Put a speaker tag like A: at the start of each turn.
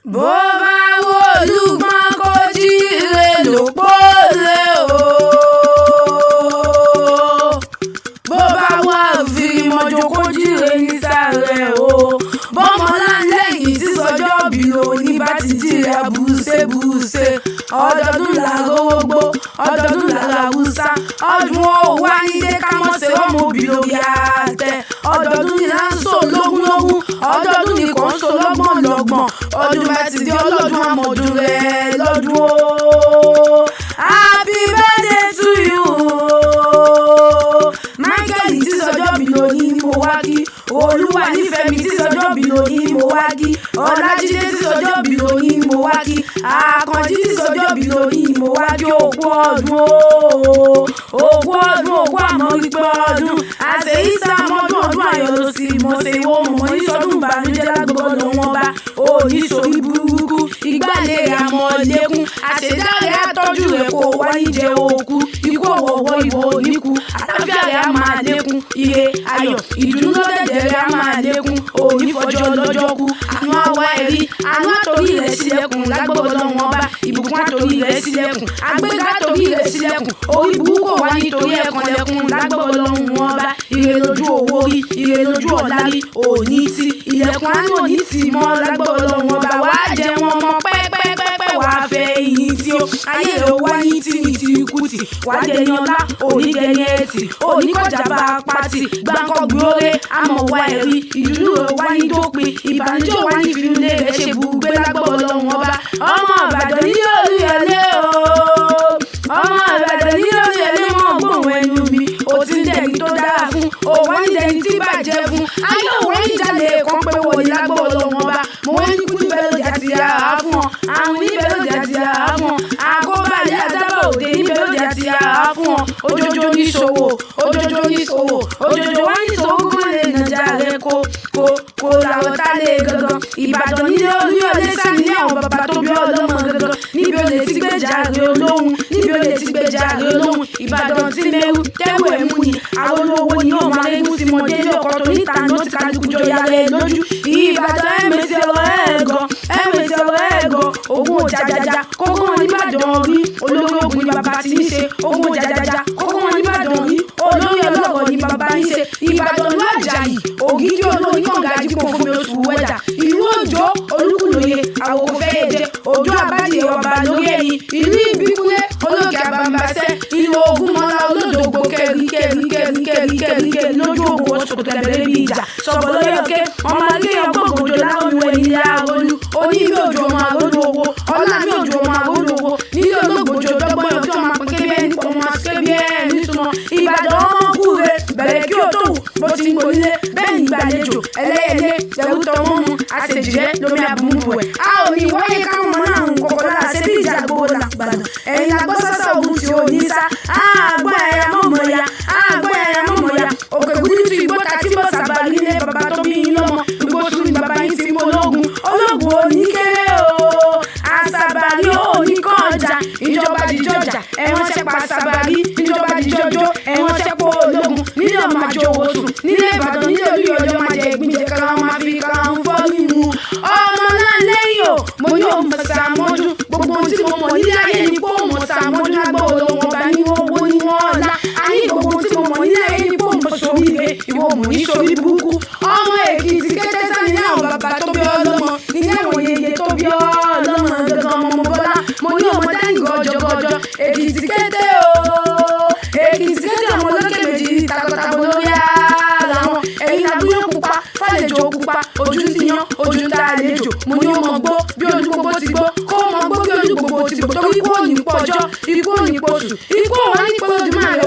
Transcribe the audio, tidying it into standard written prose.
A: bó bá w'Olúgbọ́n kó jíire lópòlé o, bó bá wá Àfìmọ̀jò kó jíire nísàlẹ̀ o, bọ́mọláńlẹ́yìn tí sọjọ́ bí lóní bá ti jíire àbùsébùsé, ọdọọdún làró ogbó ọdọọdún làrá Haúsá, ọdún ó wá nílé kámọ́sẹ̀ ọmọ òbí lórí àtẹ, ọdọọdún ni là ń sọ lógúnlógún, ọdọọdún ni kò ń sọ lọ́gbọ̀nlọ́gbọ̀n, ọdún bá ti di ọlọ́dún àmọ̀dún rẹ̀ lọ́dún o. Happy birthday to you Michael tí sọjọ́ bí lóní ni mo wá kí, Olúwa nífẹ̀ẹ́ mi tí sọjọ́ bí lóní ni mo wá kí, Ọlájídé tí sọjọ́ bí lóní ni mo wá kí, Àkànjí tí sọjọ́ bí lóní ni mo wá kí. Òkú ọdún òkú ọdún òkú àmọ́ wípé ọdún àṣeyí sàmọ́dún ọdún ayọ̀ ló sì mọ̀ ṣe ìwọ mọ̀ ní sọdún ìbànújẹ́ lágbọ́dọ̀ lọ́wọ́n bá òní sórí burúkú ìgbàlẹ̀ àmọ́ lẹ́kún àṣedáre àtọ́jú rẹ̀ kó wáyé jẹ òkú ikú ọ̀wọ̀wọ́ ìwọ oníkú àlàáfíà rẹ̀ á máa lékún ire ayọ̀ ìdùnnú lọ́dẹ̀dẹ̀ rẹ̀ á máa lékún òní fọjọ́ lọ́jọ́ kú àánú àwa ẹ̀rí àánú àtòrí rẹ̀ sílẹ̀kùn lágbọ́dọ̀ lọ́wọ́n bá ìbùkún àtòrí rẹ̀ sílẹ̀kùn àgbéga àtòrí rẹ̀ sílẹ̀kùn orí burúkú wà nítorí ẹ̀kan lẹ́kùn lágbọ́dọ̀ lọ́wọ́n bá ire lójú owó rí ire lójú ọ̀la rí òní tí ilẹ̀kùn àánú òní tì mọ́ lágbọ́dọ̀ lọ́wọ́n bá wàá jẹ wọn mọ́ pẹ́pẹ́pẹ́pẹ́ wàá fẹ́ ìyìn tí ó ayé rẹ̀ wá ní tìrìtì kùtì wàá dẹni ọlá òní dẹni ẹtì òní kọjá bá pátì gbáǹkọ gbóore àmọ́ wá ẹ̀rí ìdùnnú rẹ̀ wá ní dópin ìbànújẹ́ wá ní ìfìlúlé rẹ̀ ṣe bùgbé lágbọ́dọ̀ lọ́wọ́n bá ọmọ Ìbàdàn ní Olúyọ̀lé o ọmọ Ìbàdàn ní Olúyọ̀lé mọ́ gbóhùn ẹnu mi ò ti ń dẹni tó dára fún òwá ní dẹni tí bàjẹ́ fún ayé òwá ní jalè kan pé wò ní lágbọ́dọ̀ lọ́wọ́n bá mo wá ní kú níbẹ̀ lóde àti àá fún ọ àrùn níbẹ̀ lóde àti àá fún ọ àkóbálẹ̀ àdábà òde níbẹ̀ lóde àti àá fún ọ ojoojó ní ṣòwò ojoojó ní ṣòwò ojoojó wá ní ṣòwò kó lè nàjà rẹ kó làwọn tá lè gangan Ìbàdàn ní Olúyọ̀lé sani ní àwọn bàbá tó bí ọlọ́mọ gangan níbi olè tí gbèjà rẹ olóhùn níbi olè tí gbèjà rẹ olóhùn Ìbàdàn tí mẹ́rù tẹ́wọ̀ ẹ̀mú ni àwọn olówó ni ọmọ arégún ti mọ délé ọkọ̀ tó níta ló ti kálukú jọ ya rẹ lójú Ìbàdàn ẹ̀mẹ̀sì ọ̀rọ̀ ẹ̀gàn ogun òjàjàjà kókó wọn nìbàdàn rí olórí ogun ni bàbá ti ń ṣe ogun òjàjàjà kókó wọn nìbàdàn rí olórí ọlọ́rọ̀ ni bàbá ń ṣe Ìbàdàn ló Àjàyí ògidì olórí kànga jípò fún mi oṣù wẹ́dà ìlú Òjó Olúkúlóyè àwòkọ́ fẹ́yẹ̀jẹ Òjó àbájẹ ọba lórí ẹ̀yìn ìlú Ìbíkúnlé olóògì àbàmbàṣẹ ìlú Ògúnmọ́lá olódògbò kẹríkẹrí lójú ògùn oṣù tẹ̀lé bí ìjà sọ̀bọ̀ lórí òkè ọmọ alẹ́ ọgbọ̀n òjò láwọn ìwé ilé àrólú onílé òjò ọmọ àrólú owó ọlá mi òjò ọmọ àrólú owó nílé olóògbòjò dọ́gbọ́n ọjọ́ ọmọ pẹ̀kẹ́ bí ọmọ akẹ́bí ẹ̀ nítumọ̀ Ìbàdàn ọmọ kúre bẹ̀rẹ̀ kí o tó wù bó ti ń gbolé bẹ́ẹ̀ ní gbàlejò ẹlẹ́yẹlé tẹ̀rù tọmọ́ mu àṣejìrẹ́ lómi àbúrú ẹ̀ a ò ní wáyé káwọn ọmọ náà ń kọ̀kọ́ lára ṣe bí ìjà gbogbo làgbàdàn ẹ̀yìn agbọ́ sásà ogun tí ò ní sá àgbọ̀ ẹ̀yà mọ̀mọ́ ya òkè gúdútù ìgbó kàtí bọ́ sábà nílé bàbá tó bí yín lọ́mọ ìgbó tún ní bàbá yín ti mú ológun oníkéré o àṣàbàrí òní kan ọjà ìjọba jíjọjà ẹ̀wọ̀n ṣẹpa àṣàbàrí ìjọba jíjọjọ ẹ̀wọ̀n ṣẹpọ̀ ológun nílé ọmọ àjọ òwòsùn nílé Ìbàdàn nílé Olúyọ̀lé máa jẹ ìgbìnjẹ kára wọn máa fi kára wọn fọ́ nínú ọmọ náà lẹ́yìn o mo ní òun sàmọ́dún gbogbo ohun tí mo mọ̀ nílé ayé ni pé òun sàmọ́dún lágbọ́ olóhùn ọba ní owó ní wọn ọ̀la ayé gbogbo ohun tí mo mọ̀ nílé ayé ni pé òun sórí ire ìwọ mọ̀ ní sórí burúkú ọmọ Èkìtì kété sani ní àwọn bàbá tó bí ọlọ́mọ nílé àwọn yeye tó bí ọlọ́mọ gangan ọmọ Bọ́lá mo ní ọmọ dání gọjọgọjọ Èkìtì kété ọmọ lókè méjì takọtabo lórí ara wọn ẹ̀yin àbúrò pupa fàlejò pupa ojú ti yan ojú ta àlejò mo ní ọmọ gbó bí ojú gbogbo ti gbó kó ọmọ gbó bí ojú gbogbo ti gbó torí ikú òní pọ̀jọ́ ikú òní pọ̀sù ikú òwá ní pọ̀lọ́dún máa rẹ̀